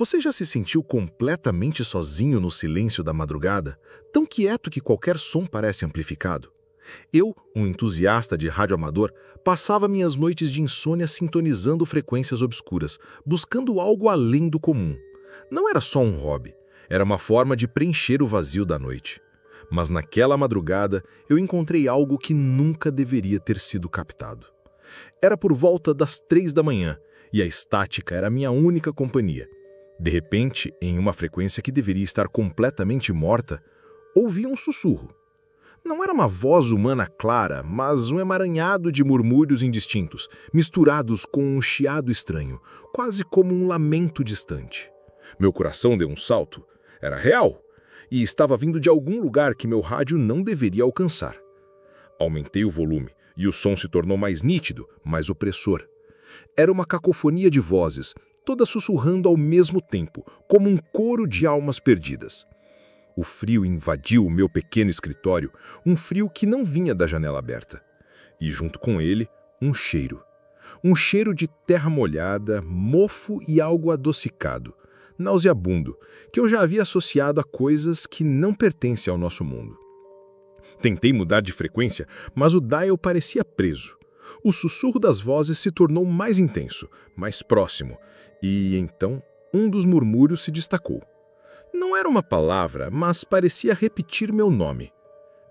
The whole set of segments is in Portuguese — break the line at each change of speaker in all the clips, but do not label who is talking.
Você já se sentiu completamente sozinho no silêncio da madrugada, tão quieto que qualquer som parece amplificado? Eu, um entusiasta de rádio amador, passava minhas noites de insônia sintonizando frequências obscuras, buscando algo além do comum. Não era só um hobby, era uma forma de preencher o vazio da noite. Mas naquela madrugada, eu encontrei algo que nunca deveria ter sido captado. Era por volta das 3 da manhã, e a estática era a minha única companhia. De repente, em uma frequência que deveria estar completamente morta, ouvi um sussurro. Não era uma voz humana clara, mas um emaranhado de murmúrios indistintos, misturados com um chiado estranho, quase como um lamento distante. Meu coração deu um salto. Era real, e estava vindo de algum lugar que meu rádio não deveria alcançar. Aumentei o volume, e o som se tornou mais nítido, mais opressor. Era uma cacofonia de vozes, todas sussurrando ao mesmo tempo, como um coro de almas perdidas. O frio invadiu o meu pequeno escritório, um frio que não vinha da janela aberta. E junto com ele, um cheiro. Um cheiro de terra molhada, mofo e algo adocicado, nauseabundo, que eu já havia associado a coisas que não pertencem ao nosso mundo. Tentei mudar de frequência, mas o dial parecia preso. O sussurro das vozes se tornou mais intenso, mais próximo, e então um dos murmúrios se destacou. Não era uma palavra, mas parecia repetir meu nome.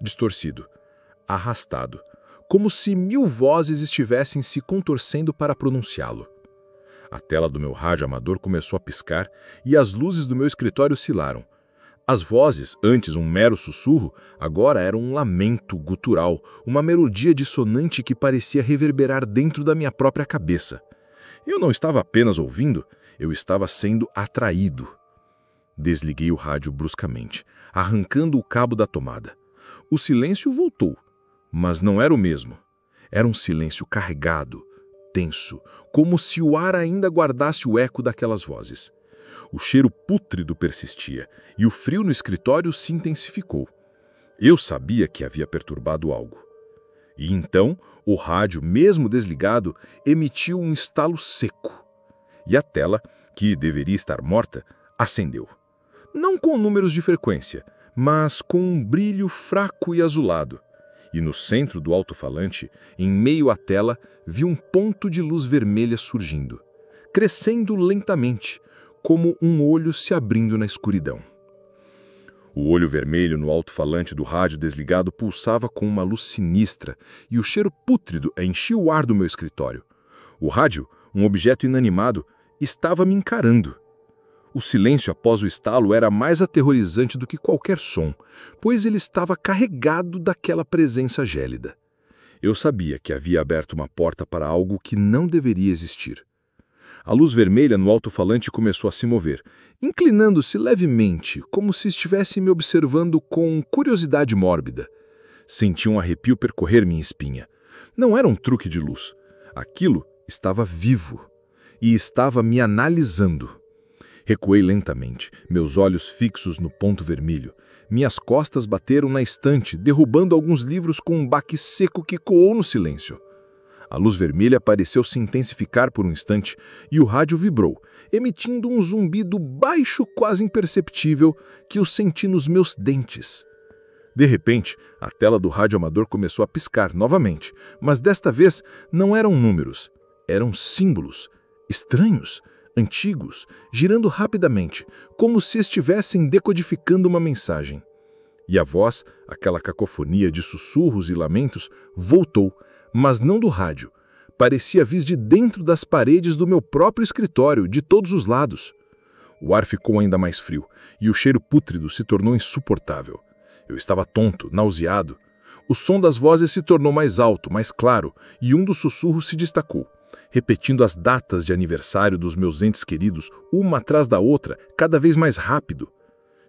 Distorcido, arrastado, como se 1000 vozes estivessem se contorcendo para pronunciá-lo. A tela do meu rádio amador começou a piscar e as luzes do meu escritório oscilaram. As vozes, antes um mero sussurro, agora eram um lamento gutural, uma melodia dissonante que parecia reverberar dentro da minha própria cabeça. Eu não estava apenas ouvindo, eu estava sendo atraído. Desliguei o rádio bruscamente, arrancando o cabo da tomada. O silêncio voltou, mas não era o mesmo. Era um silêncio carregado, tenso, como se o ar ainda guardasse o eco daquelas vozes. O cheiro pútrido persistia, e o frio no escritório se intensificou. Eu sabia que havia perturbado algo. E então, o rádio, mesmo desligado, emitiu um estalo seco. E a tela, que deveria estar morta, acendeu. Não com números de frequência, mas com um brilho fraco e azulado. E no centro do alto-falante, em meio à tela, vi um ponto de luz vermelha surgindo, crescendo lentamente, como um olho se abrindo na escuridão. O olho vermelho no alto-falante do rádio desligado pulsava com uma luz sinistra, e o cheiro pútrido enchia o ar do meu escritório. O rádio, um objeto inanimado, estava me encarando. O silêncio após o estalo era mais aterrorizante do que qualquer som, pois ele estava carregado daquela presença gélida. Eu sabia que havia aberto uma porta para algo que não deveria existir. A luz vermelha no alto-falante começou a se mover, inclinando-se levemente, como se estivesse me observando com curiosidade mórbida. Senti um arrepio percorrer minha espinha. Não era um truque de luz. Aquilo estava vivo e estava me analisando. Recuei lentamente, meus olhos fixos no ponto vermelho. Minhas costas bateram na estante, derrubando alguns livros com um baque seco que ecoou no silêncio. A luz vermelha pareceu se intensificar por um instante e o rádio vibrou, emitindo um zumbido baixo, quase imperceptível, que eu senti nos meus dentes. De repente, a tela do rádio amador começou a piscar novamente, mas desta vez não eram números, eram símbolos, estranhos, antigos, girando rapidamente, como se estivessem decodificando uma mensagem. E a voz, aquela cacofonia de sussurros e lamentos, voltou, mas não do rádio. Parecia vir de dentro das paredes do meu próprio escritório, de todos os lados. O ar ficou ainda mais frio, e o cheiro pútrido se tornou insuportável. Eu estava tonto, nauseado. O som das vozes se tornou mais alto, mais claro, e um dos sussurros se destacou, repetindo as datas de aniversário dos meus entes queridos, uma atrás da outra, cada vez mais rápido.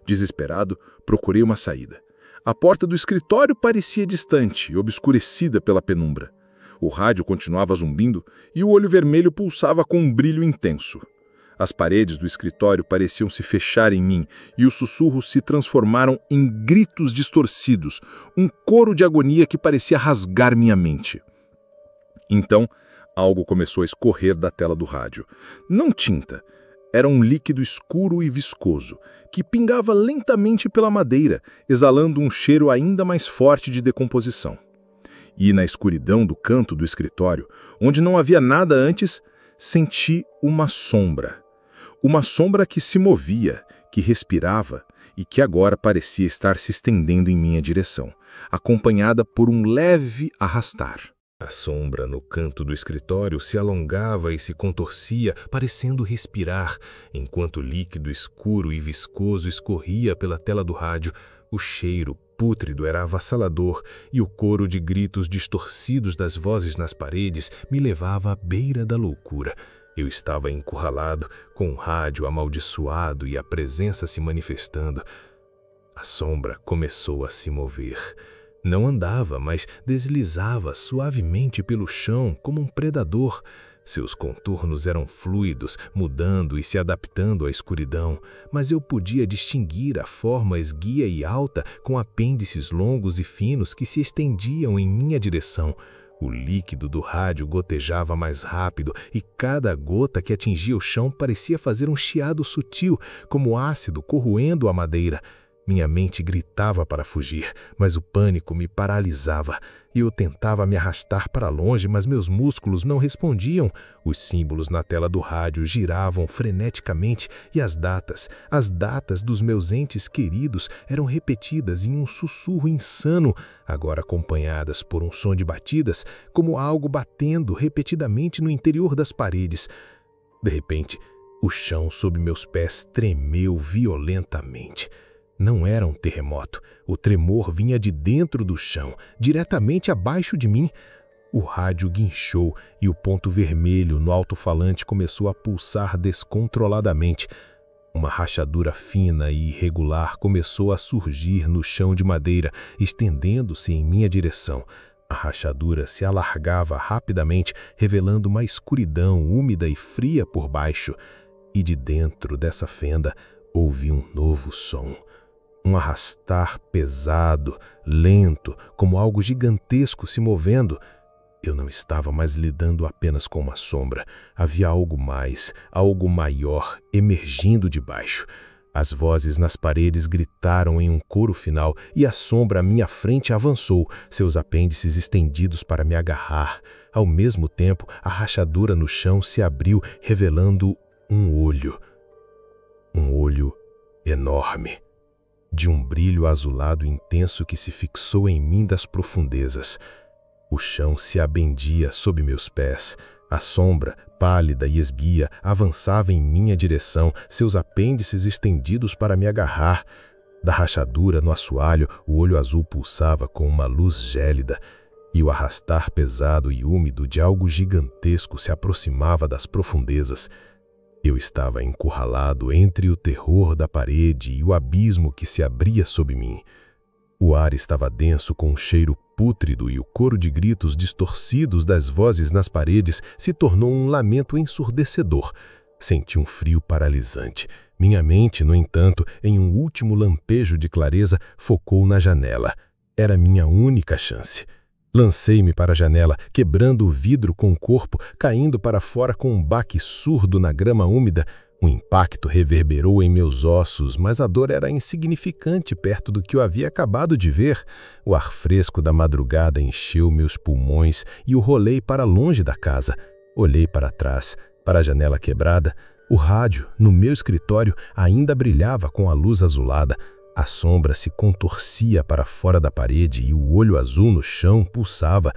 Desesperado, procurei uma saída. A porta do escritório parecia distante, obscurecida pela penumbra. O rádio continuava zumbindo e o olho vermelho pulsava com um brilho intenso. As paredes do escritório pareciam se fechar em mim e os sussurros se transformaram em gritos distorcidos, um coro de agonia que parecia rasgar minha mente. Então, algo começou a escorrer da tela do rádio. Não tinta. Era um líquido escuro e viscoso, que pingava lentamente pela madeira, exalando um cheiro ainda mais forte de decomposição. E na escuridão do canto do escritório, onde não havia nada antes, senti uma sombra. Uma sombra que se movia, que respirava e que agora parecia estar se estendendo em minha direção, acompanhada por um leve arrastar. A sombra no canto do escritório se alongava e se contorcia, parecendo respirar, enquanto o líquido escuro e viscoso escorria pela tela do rádio. O cheiro pútrido era avassalador e o coro de gritos distorcidos das vozes nas paredes me levava à beira da loucura. Eu estava encurralado, com o rádio amaldiçoado e a presença se manifestando. A sombra começou a se mover. Não andava, mas deslizava suavemente pelo chão como um predador. Seus contornos eram fluidos, mudando e se adaptando à escuridão, mas eu podia distinguir a forma esguia e alta com apêndices longos e finos que se estendiam em minha direção. O líquido do rádio gotejava mais rápido e cada gota que atingia o chão parecia fazer um chiado sutil, como ácido corroendo a madeira. Minha mente gritava para fugir, mas o pânico me paralisava. Eu tentava me arrastar para longe, mas meus músculos não respondiam. Os símbolos na tela do rádio giravam freneticamente e as datas dos meus entes queridos eram repetidas em um sussurro insano, agora acompanhadas por um som de batidas, como algo batendo repetidamente no interior das paredes. De repente, o chão sob meus pés tremeu violentamente. Não era um terremoto. O tremor vinha de dentro do chão, diretamente abaixo de mim. O rádio guinchou e o ponto vermelho no alto-falante começou a pulsar descontroladamente. Uma rachadura fina e irregular começou a surgir no chão de madeira, estendendo-se em minha direção. A rachadura se alargava rapidamente, revelando uma escuridão úmida e fria por baixo. E de dentro dessa fenda ouvi um novo som. Um arrastar pesado, lento, como algo gigantesco se movendo. Eu não estava mais lidando apenas com uma sombra. Havia algo mais, algo maior, emergindo de baixo. As vozes nas paredes gritaram em um coro final e a sombra à minha frente avançou, seus apêndices estendidos para me agarrar. Ao mesmo tempo, a rachadura no chão se abriu, revelando um olho. Um olho enorme, de um brilho azulado intenso que se fixou em mim das profundezas. O chão se abendia sob meus pés. A sombra, pálida e esguia, avançava em minha direção, seus apêndices estendidos para me agarrar. Da rachadura no assoalho, o olho azul pulsava com uma luz gélida, e o arrastar pesado e úmido de algo gigantesco se aproximava das profundezas. Eu estava encurralado entre o terror da parede e o abismo que se abria sob mim. O ar estava denso com um cheiro pútrido e o coro de gritos distorcidos das vozes nas paredes se tornou um lamento ensurdecedor. Senti um frio paralisante. Minha mente, no entanto, em um último lampejo de clareza, focou na janela. Era minha única chance. Lancei-me para a janela, quebrando o vidro com o corpo, caindo para fora com um baque surdo na grama úmida. O impacto reverberou em meus ossos, mas a dor era insignificante perto do que eu havia acabado de ver. O ar fresco da madrugada encheu meus pulmões e eu rolei para longe da casa. Olhei para trás, para a janela quebrada. O rádio, no meu escritório, ainda brilhava com a luz azulada. A sombra se contorcia para fora da parede e o olho azul no chão pulsava.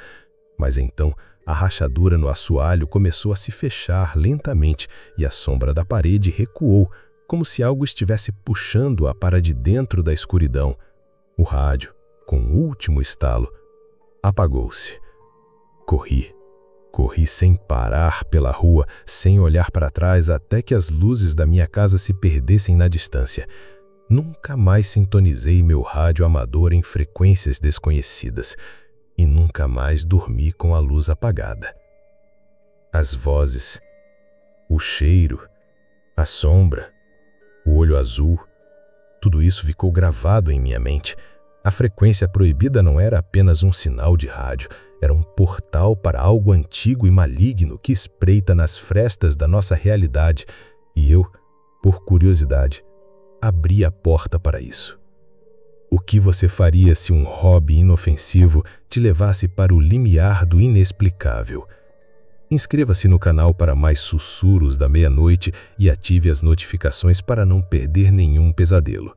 Mas então a rachadura no assoalho começou a se fechar lentamente e a sombra da parede recuou, como se algo estivesse puxando-a para de dentro da escuridão. O rádio, com o último estalo, apagou-se. Corri sem parar pela rua, sem olhar para trás até que as luzes da minha casa se perdessem na distância. Nunca mais sintonizei meu rádio amador em frequências desconhecidas e nunca mais dormi com a luz apagada. As vozes, o cheiro, a sombra, o olho azul, tudo isso ficou gravado em minha mente. A frequência proibida não era apenas um sinal de rádio, era um portal para algo antigo e maligno que espreita nas frestas da nossa realidade, e eu
por curiosidade, abri a porta para isso. O que você faria se um hobby inofensivo te levasse para o limiar do inexplicável? Inscreva-se no canal para mais sussurros da meia-noite e ative as notificações para não perder nenhum pesadelo.